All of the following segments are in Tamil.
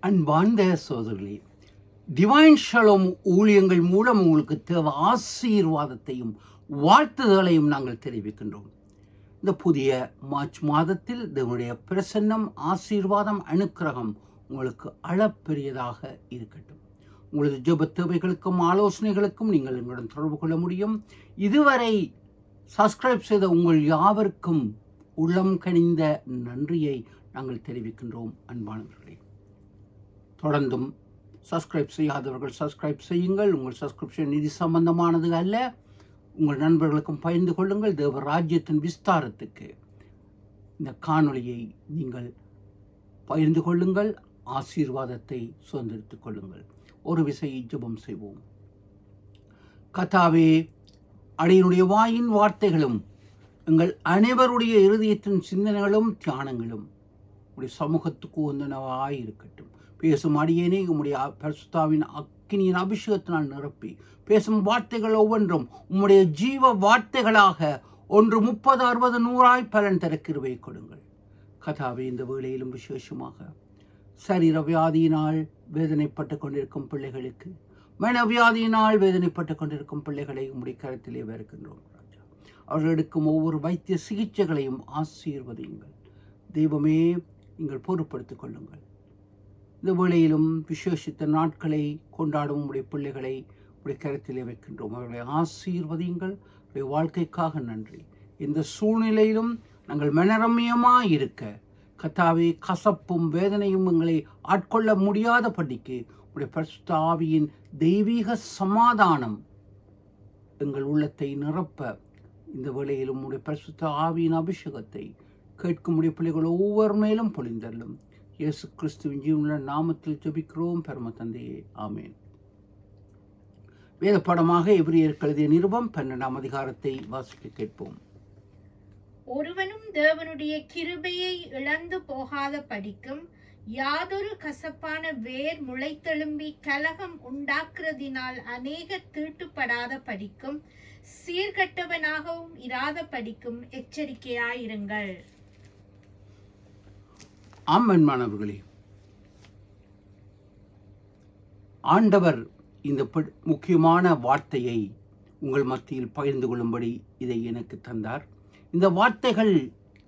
அன்பார்ந்த சோதரர்களே, டிவைன் ஷலோம் ஊழியங்கள் மூலம் உங்களுக்கு தேவை ஆசீர்வாதத்தையும் வாழ்த்துதலையும் நாங்கள் தெரிவிக்கின்றோம். இந்த புதிய மார்ச் மாதத்தில் தேவனுடைய பிரசன்னம், ஆசீர்வாதம், அனுக்கிரகம் உங்களுக்கு அளப்பெரியதாக இருக்கட்டும். உங்களது ஜெப தேவைகளுக்கும் ஆலோசனைகளுக்கும் நீங்கள் எங்களுடன் தொடர்பு கொள்ள முடியும். இதுவரை சப்ஸ்கிரைப் செய்த உங்கள் யாவருக்கும் உள்ளம் கனிந்த நன்றியை நாங்கள் தெரிவிக்கின்றோம். அன்பானவர்களே, தொடர்ந்தும் சப்ஸ்கிரைப் செய்யாதவர்கள் சப்ஸ்கிரைப் செய்யுங்கள். உங்கள் சப்ஸ்கிரிப்ஷன் நிதி சம்பந்தமானது அல்ல. உங்கள் நண்பர்களுக்கும் பகிர்ந்து கொள்ளுங்கள். தேவ ராஜ்யத்தின் விஸ்தாரத்துக்கு இந்த காணொளியை நீங்கள் பகிர்ந்து கொள்ளுங்கள். ஆசீர்வாதத்தை சுதந்திரித்துக் கொள்ளுங்கள். ஒரு விசை ஜெபம் செய்வோம். கர்த்தாவே, அடியனுடைய வாயின் வார்த்தைகளும் எங்கள் அனைவருடைய இருதயத்தின் சிந்தனைகளும் தியானங்களும் உடைய சமூகத்துக்கு உந்தனவாய் இருக்கட்டும். பேசும் அடியேனே உம்முடைய பரிசுத்தாவின் அக்கினியின் அபிஷேகத்தினால் நிரப்பி பேசும் வார்த்தைகள் ஒவ்வொன்றும் உம்முடைய ஜீவ வார்த்தைகளாக 1, 30, 60, 100 பலன் தர கிருபை கொடுங்கள். கர்த்தாவே, இந்த வேளையிலும் விசேஷமாக சரீர வியாதியினால் வேதனைப்பட்டு கொண்டிருக்கும் பிள்ளைகளுக்கு, மனவியாதியினால் வேதனைப்பட்டு கொண்டிருக்கும் பிள்ளைகளை உம்முடைய கரத்திலே வருகின்றோம். அவர்கள் எடுக்கும் ஒவ்வொரு வைத்திய சிகிச்சைகளையும் ஆசீர்வதியுங்கள். தெய்வமே, நீங்கள் பொறுப்படுத்திக் கொள்ளுங்கள். இந்த வேளையிலும் விசேஷித்த நாட்களை கொண்டாடும் உடைய பிள்ளைகளை உடைய கருத்திலே வைக்கின்றோம். அவர்களை ஆசீர்வதியுங்கள். உடைய வாழ்க்கைக்காக நன்றி. இந்த சூழ்நிலையிலும் நாங்கள் மனரம்யமாய் இருக்க கர்த்தாவே, கசப்பும் வேதனையும் எங்களை ஆட்கொள்ள முடியாத படிக்கு உடைய பரிசுத்த ஆவியின் தெய்வீக சமாதானம் எங்கள் உள்ளத்தை நிரப்ப இந்த வேளையிலும் உடைய பரிசுத்த ஆவியின் அபிஷேகத்தை கேட்கும் உடைய பிள்ளைகள் ஒவ்வொரு மேலும் பொழிந்தள்ளும். இயேசு கிறிஸ்துவின் ஜீவனுள்ள நாமத்தில் ஜெபிக்கிறோம் பரம தந்தையே, ஆமேன். வேத பாடமாக எபிரியருக்கு எழுதிய நிருபம் 12ஆம் அதிகாரத்தை வாசிக்க கேட்போம். ஒருவனும் தேவனுடைய கிருபையை இழந்து போகாத படிக்கும் யாதொரு கசப்பான வேர் முளைத்தெழும்பி கலகம் உண்டாக்குறதினால் அநேகர் தீட்டுப்படாத படிக்கும் சீர்கட்டவனாகவும் இராத படிக்கும் எச்சரிக்கையாயிருங்கள். ஆமென்மானவர்களே, ஆண்டவர் இந்த முக்கியமான வார்த்தையை உங்கள் மத்தியில் பகிர்ந்து கொள்ளும்படி இதை எனக்கு தந்தார். இந்த வார்த்தைகள்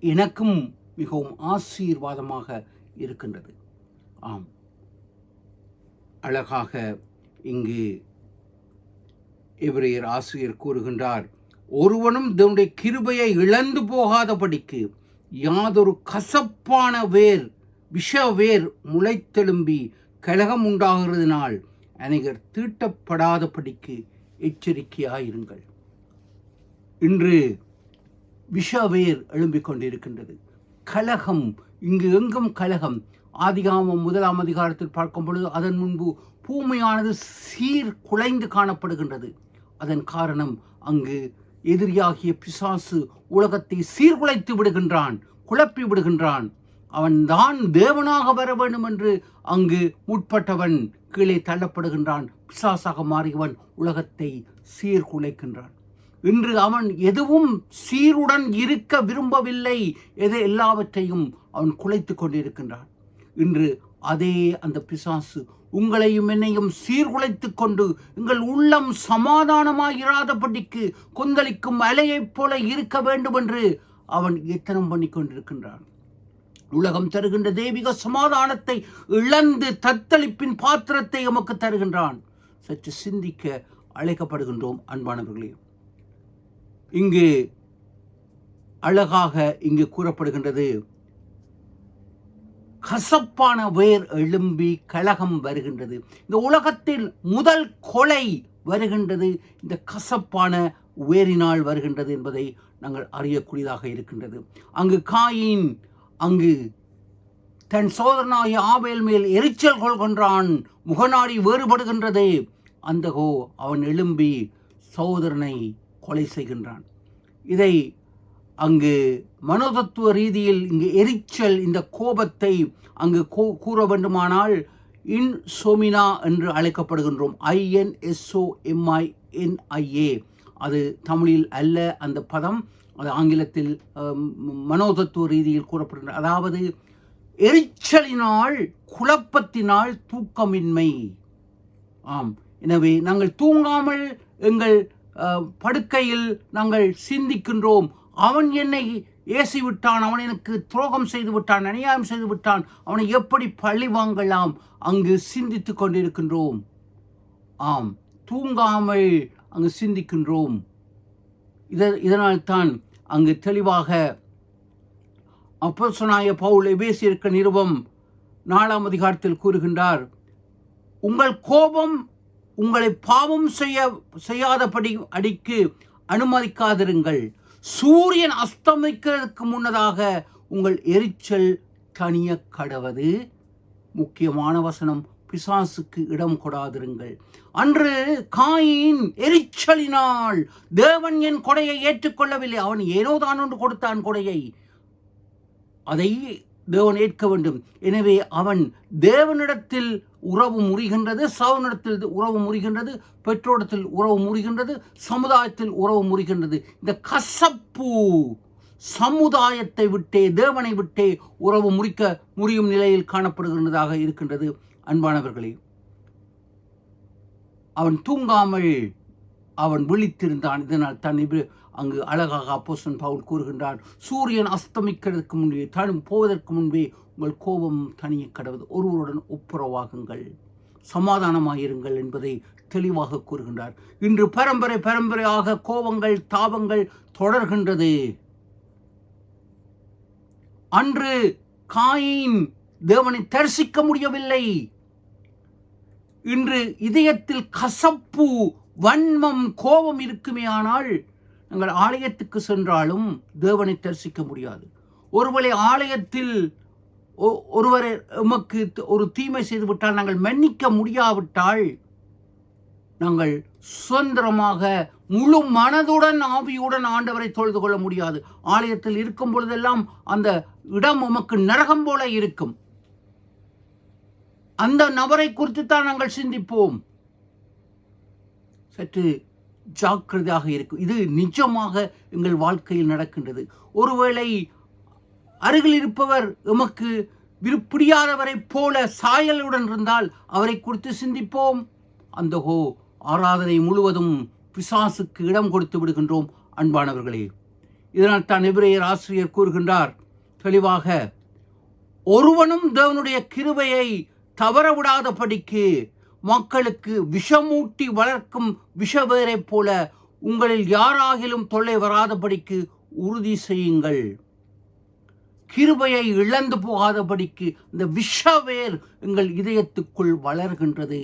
எனக்கும் மிகவும் ஆசீர்வாதமாக இருக்கின்றது. ஆம், அழகாக இங்கு எபிரேயர் ஆசிரியர் கூறுகின்றார், ஒருவனும் தன்னுடைய கிருபையை இழந்து போகாதபடிக்கு யாதொரு கசப்பான வேர், விஷ வேர் முளைத்தெழும்பி கலகம் உண்டாகிறதுனால் அநேகர் தீட்டப்படாதபடிக்கு எச்சரிக்கையாயிருங்கள். இன்று விஷவேர் எழும்பிக் கொண்டிருக்கின்றது. கலகம், இங்கு எங்கும் கலகம். ஆதிகாமம் 1ஆம் அதிகாரத்தில் பார்க்கும் பொழுது அதன் முன்பு பூமியானது சீர் குலைந்து காணப்படுகின்றது. அதன் காரணம், அங்கு எதிரியாகிய பிசாசு உலகத்தை சீர்குலைத்து விடுகின்றான், குழப்பி விடுகின்றான். அவன் தான் தேவனாக வர வேண்டும் என்று அங்கு முற்பட்டவன் கீழே தள்ளப்படுகின்றான். பிசாசாக மாறியவன் உலகத்தை சீர்குலைக்கின்றான். இன்று அவன் எதுவும் சீருடன் இருக்க விரும்பவில்லை. எல்லாவற்றையும் அவன் குலைத்து கொண்டிருக்கின்றான். இன்று அதே அந்த பிசாசு உங்களையும் என்னையும் சீர்குலைத்து கொண்டு எங்கள் உள்ளம் சமாதானமாயிராதபடிக்கு கொந்தளிக்கும் அலையைப் போல இருக்க வேண்டும் என்று அவன் எத்தனம் பண்ணி கொண்டிருக்கின்றான். உலகம் தருகின்ற தெய்வீக சமாதானத்தை இழந்து தத்தளிப்பின் பாத்திரத்தை எமக்கு தருகின்றான். சற்று சிந்திக்க அழைக்கப்படுகின்றோம். அன்பானவர்களே, இங்கு அழகாக இங்கு கூறப்படுகின்றது, கசப்பான வேர் எழும்பி கலகம் வருகின்றது. இந்த உலகத்தில் முதல் கொலை வருகின்றது இந்த கசப்பான வேரினால் வருகின்றது என்பதை நாங்கள் அறியக்கூடியதாக இருக்கின்றது. அங்கு காயின் அங்கு தன் சோதரனாகிய ஆபேல் மேல் எரிச்சல் கொள்கின்றான். முகநாடி வேறுபடுகின்றது. அந்தகோ அவன் எழும்பி சோதரனை கொலை செய்கின்றான். இதை அங்கு மனோதத்துவ ரீதியில் இங்கு எரிச்சல், இந்த கோபத்தை அங்கு கூற வேண்டுமானால் இன்சோமினா என்று அழைக்கப்படுகின்றோம். INSOMINIA. அது தமிழில் அல்ல அந்த பதம். அது ஆங்கிலத்தில் மனோதத்துவ ரீதியில் கூறப்படுகின்றது. அதாவது எரிச்சலினால், குழப்பத்தினால் தூக்கமின்மை. ஆம், எனவே நாங்கள் தூங்காமல் எங்கள் படுக்கையில் நாங்கள் சிந்திக்கின்றோம். அவன் என்னை ஏசி விட்டான், அவன் எனக்கு துரோகம் செய்து விட்டான், அநியாயம் செய்து விட்டான், அவனை எப்படி பழி வாங்கலாம், அங்கு சிந்தித்து கொண்டிருக்கின்றோம். ஆம், தூங்காமல் அங்கு சிந்திக்கின்றோம். இதனால் தான் அங்கு தெளிவாக அப்போஸ்தலனாகிய பவுல் எபேசியருக்கு நிருபம் 4ஆம் அதிகாரத்தில் கூறுகின்றார், உங்கள் கோபம் உங்களை பாவம் செய்யாதபடி அடிக்கு அனுமதிக்காதிருங்கள். சூரியன் அஸ்தமிக்கிறதுக்கு முன்னதாக உங்கள் எரிச்சல் தனிய கடவது. முக்கியமான வசனம், பிசாசுக்கு இடம் கொடாதிருங்கள். அன்று காயின் எரிச்சலினால் தேவன் என் கொடையை ஏற்றுக்கொள்ளவில்லை. அவன் ஏனோ தான் ஒன்று கொடுத்தான் கொடையை, அதை தேவன் ஏற்க வேண்டும். எனவே அவன் தேவனிடத்தில் உறவு முறிகின்றது, சவுனிடத்தில் உறவு முறிகின்றது, பெற்றோரிடத்தில் உறவு முறிகின்றது, சமுதாயத்தில் உறவு முறிகின்றது. இந்த கசப்பு சமுதாயத்தை விட்டே, தேவனை விட்டே உறவு முறியும் நிலையில் காணப்படுகின்றதாக இருக்கின்றது. அன்பானவர்களே, அவன் தூங்காமல் அவன் விழித்திருந்தான். இதனால் தன் அங்கு அழகாக அப்போஸ்தலன் பவுல் கூறுகின்றான், சூரியன் அஸ்தமிக்கிறதுக்கு முன்பே, போவதற்கு முன்பே உங்கள் கோபம் தனிய கடவுது. ஒருவருடன் ஒப்புரவாகுங்கள், சமாதானமாயிருங்கள் என்பதை தெளிவாக கூறுகின்றார். இன்று பரம்பரையாக கோபங்கள், தாபங்கள் தொடர்கின்றது. அன்று காயின் தேவனை தரிசிக்க முடியவில்லை. இன்று இதயத்தில் கசப்பு, வன்மம், கோபம் இருக்குமே ஆனால் நாங்கள் ஆலயத்துக்கு சென்றாலும் தேவனை தரிசிக்க முடியாது. ஒருவேளை ஆலயத்தில் ஒருவரை எமக்கு ஒரு தீமை செய்துவிட்டால் நாங்கள் மன்னிக்க முடியாவிட்டால் நாங்கள் சுதந்திரமாக முழு மனதுடன் ஆவியுடன் ஆண்டவரை தொழுது கொள்ள முடியாது. ஆலயத்தில் இருக்கும் பொழுதெல்லாம் அந்த இடம் உமக்கு நரகம் போல இருக்கும். அந்த நபரை குறித்து தான் நாங்கள் சிந்திப்போம். சற்று ஜாக்கிரதையாக இருக்கும். இது நிஜமாக எங்கள் வாழ்க்கையில் நடக்கின்றது. ஒருவேளை அருகில் இருப்பவர் எமக்கு பிடியாதவரை போல சாயலுடன் இருந்தால் அவரை குறித்து சிந்திப்போம். அந்த ஆராதனை முழுவதும் பிசாசுக்கு இடம் கொடுத்து விடுகின்றோம். அன்பானவர்களே, இதனால் தான் எபிரேயர் ஆசிரியர் கூறுகின்றார் தெளிவாக, ஒருவனும் தேவனுடைய கிருபையை தவற விடாதபடிக்கு மக்களுக்கு விஷமூட்டி வளர்க்கும் விஷவேரை போல உங்களில் யாராகிலும் தொல்லை வராதபடிக்கு உறுதி செய்யுங்கள். கிருபையை இழந்து போகாதபடிக்கு இந்த விஷவேர் எங்கள் இதயத்துக்குள் வளர்கின்றது.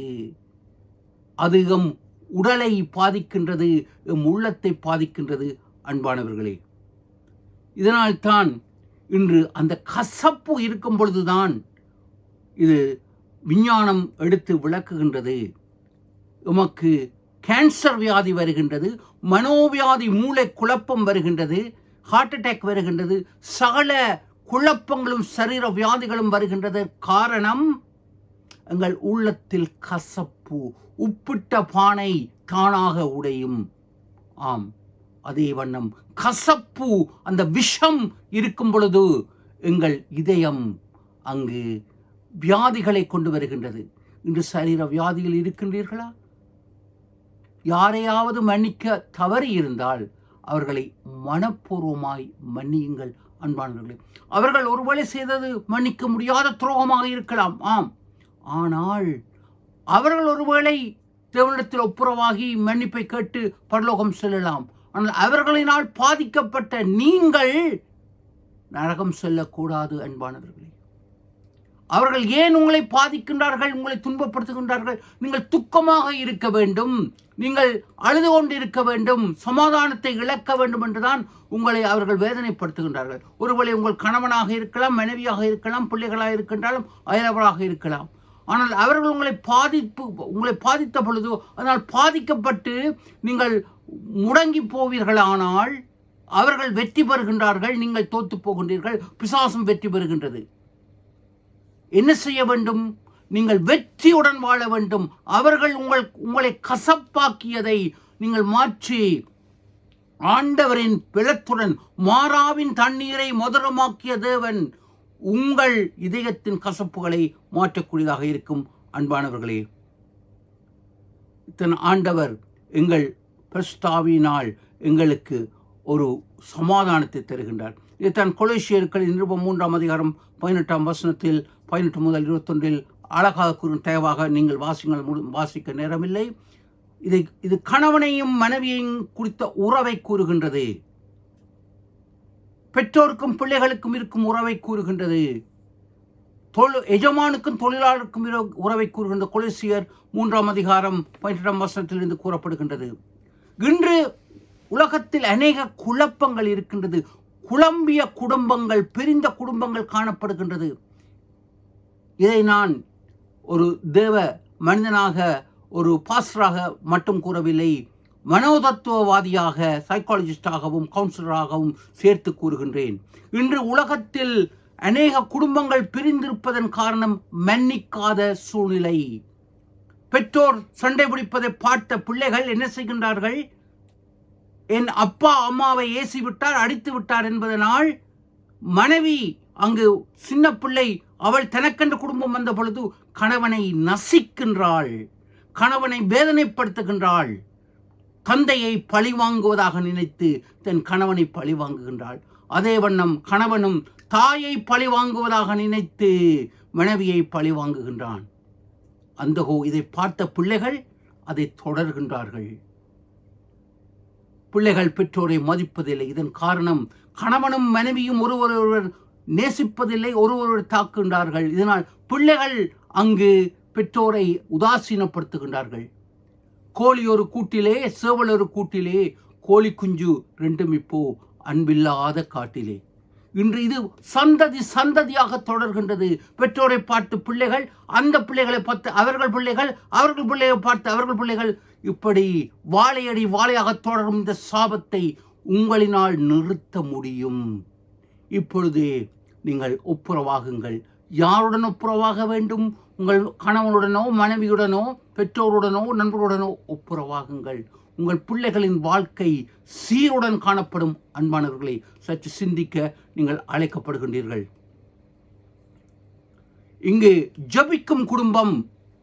அது எம் உடலை பாதிக்கின்றது, எம் உள்ளத்தை பாதிக்கின்றது. அன்பானவர்களே, இதனால் தான் இன்று அந்த கசப்பு இருக்கும் பொழுதுதான் இது விஞ்ஞானம் எடுத்து விளக்குகின்றது. உமக்கு கேன்சர் வியாதி வருகின்றது, மனோவியாதி, மூளை குழப்பம் வருகின்றது, ஹார்ட் அட்டாக் வருகின்றது, சகல குழப்பங்களும் சரீர வியாதிகளும் வருகின்றது. காரணம், எங்கள் உள்ளத்தில் கசப்பு. உப்பிட்ட பானை தானாக உடையும். ஆம், அதே வண்ணம் கசப்பு, அந்த விஷம் இருக்கும் பொழுது எங்கள் இதயம் அங்கு வியாதிகளை கொண்டு வருகின்றது. இன்று சரீர வியாதியில் இருக்கின்றீர்களா? யாரையாவது மன்னிக்க தவறி இருந்தால் அவர்களை மனப்பூர்வமாய் மன்னியுங்கள். அன்பானவர்களே, அவர்கள் ஒருவேளை செய்தது மன்னிக்க முடியாத துரோகமாக இருக்கலாம். ஆம், ஆனால் அவர்கள் ஒருவேளை தேவனிடத்தில் ஒப்புரவாகி மன்னிப்பை கேட்டு பரலோகம் செல்லலாம். ஆனால் அவர்களினால் பாதிக்கப்பட்ட நீங்கள் நரகம் செல்லக்கூடாது. அன்பானவர்களே, அவர்கள் ஏன் உங்களை பாதிக்கின்றார்கள், உங்களை துன்பப்படுத்துகின்றார்கள்? நீங்கள் துக்கமாக இருக்க வேண்டும், நீங்கள் அழுது கொண்டு இருக்க வேண்டும், சமாதானத்தை இழக்க வேண்டும் என்றுதான் உங்களை அவர்கள் வேதனைப்படுத்துகின்றார்கள். ஒருவேளை உங்கள் கணவனாக இருக்கலாம், மனைவியாக இருக்கலாம், பிள்ளைகளாக இருக்கின்றாலும், அயலவராக இருக்கலாம். ஆனால் அவர்கள் உங்களை பாதித்த பொழுது, அதனால் பாதிக்கப்பட்டு நீங்கள் முடங்கி போவீர்களானால் அவர்கள் வெற்றி பெறுகின்றார்கள், நீங்கள் தோற்று போகின்றீர்கள், பிசாசும் வெற்றி பெறுகின்றது. என்ன செய்ய வேண்டும்? நீங்கள் வெற்றியுடன் வாழ வேண்டும். அவர்கள் உங்களை கசப்பாக்கியதை நீங்கள் மாற்றி ஆண்டவரின் பிளத்துடன், மாறாவின் தண்ணீரை மதுரமாக்கிய தேவன் உங்கள் இதயத்தின் கசப்புகளை மாற்றக்கூடியதாக இருக்கும். அன்பானவர்களே, தன் ஆண்டவர் எங்கள் பரிசுத்தாவியினால் எங்களுக்கு ஒரு சமாதானத்தை தருகின்றார். இதைத்தான் கொலோசியர்கள் நிருபம் 3ஆம் அதிகாரம் 18ஆம் வசனத்தில் 18 முதல் 21 அழகாக கூறும். தயவாக நீங்கள் வாசிக்க நேரமில்லை. இது கணவனையும் மனைவியையும் குறித்த உறவை கூறுகின்றது. பெற்றோருக்கும் பிள்ளைகளுக்கும் இருக்கும் உறவை கூறுகின்றது. எஜமானுக்கும் தொழிலாளருக்கும் உறவை கூறுகின்ற கொலோசியர் 3ஆம் அதிகாரம் 18ஆம் வசனத்திலிருந்து கூறப்படுகின்றது. இன்று உலகத்தில் அநேக குழப்பங்கள் இருக்கின்றது. குழம்பிய குடும்பங்கள், பிரிந்த குடும்பங்கள் காணப்படுகின்றது. இதை நான் ஒரு தேவ மனிதனாக, ஒரு பாஸ்டராக மட்டும் கூறவில்லை, மனோதத்துவவாதியாக, சைக்காலஜிஸ்டாகவும் கவுன்சிலராகவும் சேர்த்து கூறுகின்றேன். இன்று உலகத்தில் அநேக குடும்பங்கள் பிரிந்திருப்பதன் காரணம் மன்னிக்காத சூழ்நிலை. பெற்றோர் சண்டை பிடிப்பதை பார்த்த பிள்ளைகள் என்ன செய்கின்றார்கள்? என் அப்பா அம்மாவை ஏசி விட்டார், அடித்து விட்டார் என்பதனால் மனைவி, அங்கு சின்ன பிள்ளை, அவள் தனக்கென்ற குடும்பம் வந்த பொழுது கணவனை நசிக்கின்றாள், கணவனை வேதனைப்படுத்துகின்றாள், தந்தையை பழி வாங்குவதாக நினைத்து தன் கணவனை பழி வாங்குகின்றாள். அதே வண்ணம் கணவனும் தாயை பழி வாங்குவதாக நினைத்து மனைவியை பழி வாங்குகின்றான். அந்தகோ இதை பார்த்த பிள்ளைகள் அதை தொடர்கின்றார்கள். பிள்ளைகள் பெற்றோரை மதிப்பதில்லை. இதன் காரணம் கணவனும் மனைவியும் ஒருவரொருவர் நேசிப்பதில்லை, ஒருவொருவர் தாக்குகின்றார்கள். இதனால் பிள்ளைகள் அங்கு பெற்றோரை உதாசீனப்படுத்துகின்றார்கள். கோழி ஒரு கூட்டிலே, சேவல் ஒரு கூட்டிலே, கோழி குஞ்சு ரெண்டும் இப்போ அன்பில்லாத காட்டிலே. இன்று இது சந்ததியாக தொடர்கின்றது. பெற்றோரை பார்த்து பிள்ளைகள், அந்த பிள்ளைகளை பார்த்து அவர்கள் பிள்ளைகள், அவர்கள் பிள்ளைகளை பார்த்து அவர்கள் பிள்ளைகள், இப்படி வாழையடி வாழையாக தொடரும் இந்த சாபத்தை உங்களினால் நிறுத்த முடியும். இப்பொழுது நீங்கள் ஒப்புரவாகுங்கள். யாருடன் ஒப்புரவாக வேண்டும்? உங்கள் கணவனுடனோ, மனைவியுடனோ, பெற்றோருடனோ, நண்பருடனோ ஒப்புரவாகுங்கள். உங்கள் பிள்ளைகளின் வாழ்க்கை சீருடன் காணப்படும். அன்பானவர்களை சற்று சிந்திக்க நீங்கள் அழைக்கப்படுகின்றீர்கள். இங்கு ஜபிக்கும் குடும்பம்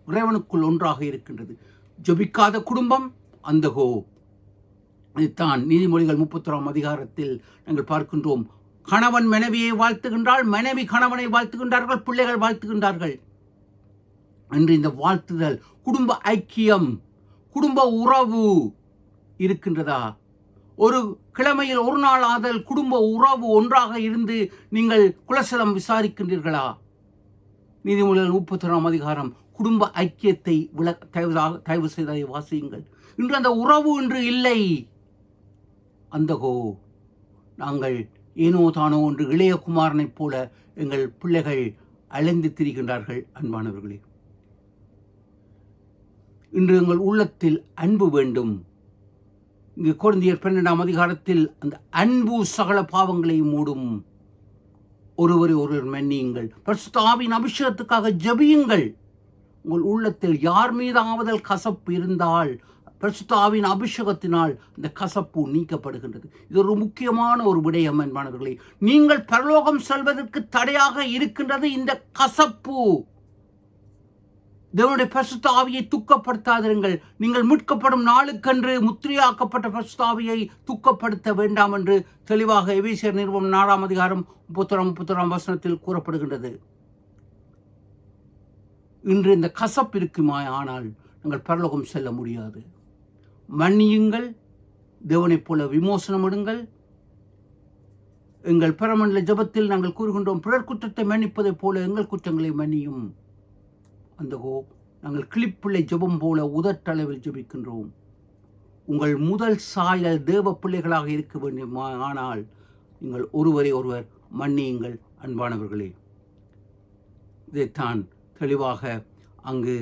இறைவனுக்குள் ஒன்றாக இருக்கின்றது. ஜபிக்காத குடும்பம் அந்தகோ. இதைத்தான் நீதிமொழிகள் 31ஆம் அதிகாரத்தில் நாங்கள் பார்க்கின்றோம். கணவன் மனைவியை வாழ்த்துகின்றாள், மனைவி கணவனை வாழ்த்துகின்றார்கள், பிள்ளைகள் வாழ்த்துகின்றார்கள் என்று இந்த வாழ்த்துதல், குடும்ப ஐக்கியம், குடும்ப உறவு இருக்கின்றதா? ஒரு கிழமையில் ஒரு நாள் ஆதல் குடும்ப உறவு ஒன்றாக இருந்து நீங்கள் குலசலம் விசாரிக்கின்றீர்களா? நீதிமொழிகள் 31ஆம் அதிகாரம் குடும்ப ஐக்கியத்தை தயவு செய்ததை வாசியுங்கள். இன்று அந்த உறவு இன்று இல்லை. அந்தகோ நாங்கள் ஏனோ தானோ ஒன்று இளைய குமாரனைப் போல எங்கள் பிள்ளைகள் அலைந்து திரிகின்றார்கள். அன்பானவர்களே, இன்று எங்கள் உள்ளத்தில் அன்பு வேண்டும். இங்கு கொரிந்தியர் 12ஆம் அதிகாரத்தில் அந்த அன்பு சகல பாவங்களை மூடும். ஒருவரை ஒருவர் மன்னியுங்கள், பரிசுத்த ஆவியின் அபிஷேகத்துக்காக ஜெபியுங்கள். உங்கள் உள்ளத்தில் யார் மீதாவதல் கசப்பு இருந்தால் பரிசுத்த ஆவியின் அபிஷேகத்தினால் இந்த கசப்பு நீக்கப்படுகின்றது. இது ஒரு முக்கியமான ஒரு விடயம் என்பானவர்களே. நீங்கள் பரலோகம் செல்வதற்கு தடையாக இருக்கின்றது இந்த கசப்பு. தேவனுடைய பரிசுத்த ஆவியை துக்கப்படுத்தாதிருங்கள். நீங்கள் மீட்கப்படும் நாளுக்கென்று முத்திரையாக்கப்பட்ட பரிசுத்த ஆவியை துக்கப்படுத்த வேண்டாம் என்று தெளிவாக எபேசியர் நிருபம் 4ஆம் அதிகாரம் 31ஆம் வசனத்தில் கூறப்படுகின்றது. இன்று இந்த கசப்பு இருக்குமா, ஆனால் நாங்கள் பரலோகம் செல்ல முடியாது. மன்னியுங்கள், தேவனைப் போல விமோசனம் எடுங்கள். எங்கள் பரமண்டல ஜபத்தில் நாங்கள் கூறுகின்றோம், பிறர் குற்றத்தை மன்னிப்பதைப் போல எங்கள் குற்றங்களை மன்னியும். அந்தகோ நாங்கள் கிளிப்பிள்ளை ஜெபம் போல உதட்டளவில் ஜெபிக்கின்றோம். உங்கள் முதல் சாயல் தேவ பிள்ளைகளாக இருக்க வேண்டும். ஆனால் நீங்கள் ஒருவரை ஒருவர் மன்னியுங்கள். அன்பானவர்களே, இதைத்தான் தெளிவாக அங்கு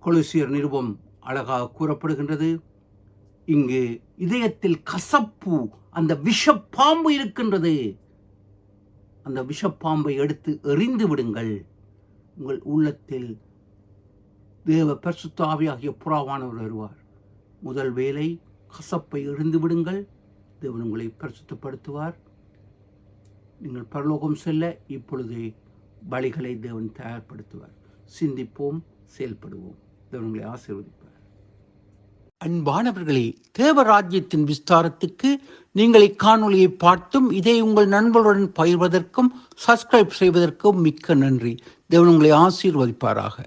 கொலோசியர் நிருபம் அழகாக கூறப்படுகின்றது. இங்கு இதயத்தில் கசப்பு, அந்த விஷப்பாம்பு இருக்கின்றது. அந்த விஷப்பாம்பை எடுத்து எறிந்து விடுங்கள். உங்கள் உள்ளத்தில் தேவ பரிசுத்த ஆவியாகிய புறாவானவர் வருவார். முதல் வேலை கசப்பை எறிந்து விடுங்கள். தேவன் உங்களை பரிசுத்தப்படுத்துவார். நீங்கள் பரலோகம் செல்ல இப்பொழுதே வழிகளை தேவன் தயார்படுத்துவார். சிந்திப்போம், செயல்படுவோம். தேவன் உங்களை ஆசீர்வதிப்பார். அன்பானவர்களே, தேவராஜ்யத்தின் விஸ்தாரத்துக்கு நீங்கள் இக்காணொலியை பார்த்தும் இதை உங்கள் நண்பர்களுடன் பகிர்வதற்கும் சப்ஸ்கிரைப் செய்வதற்கும் மிக்க நன்றி. தேவன் உங்களை ஆசீர்வதிப்பாராக.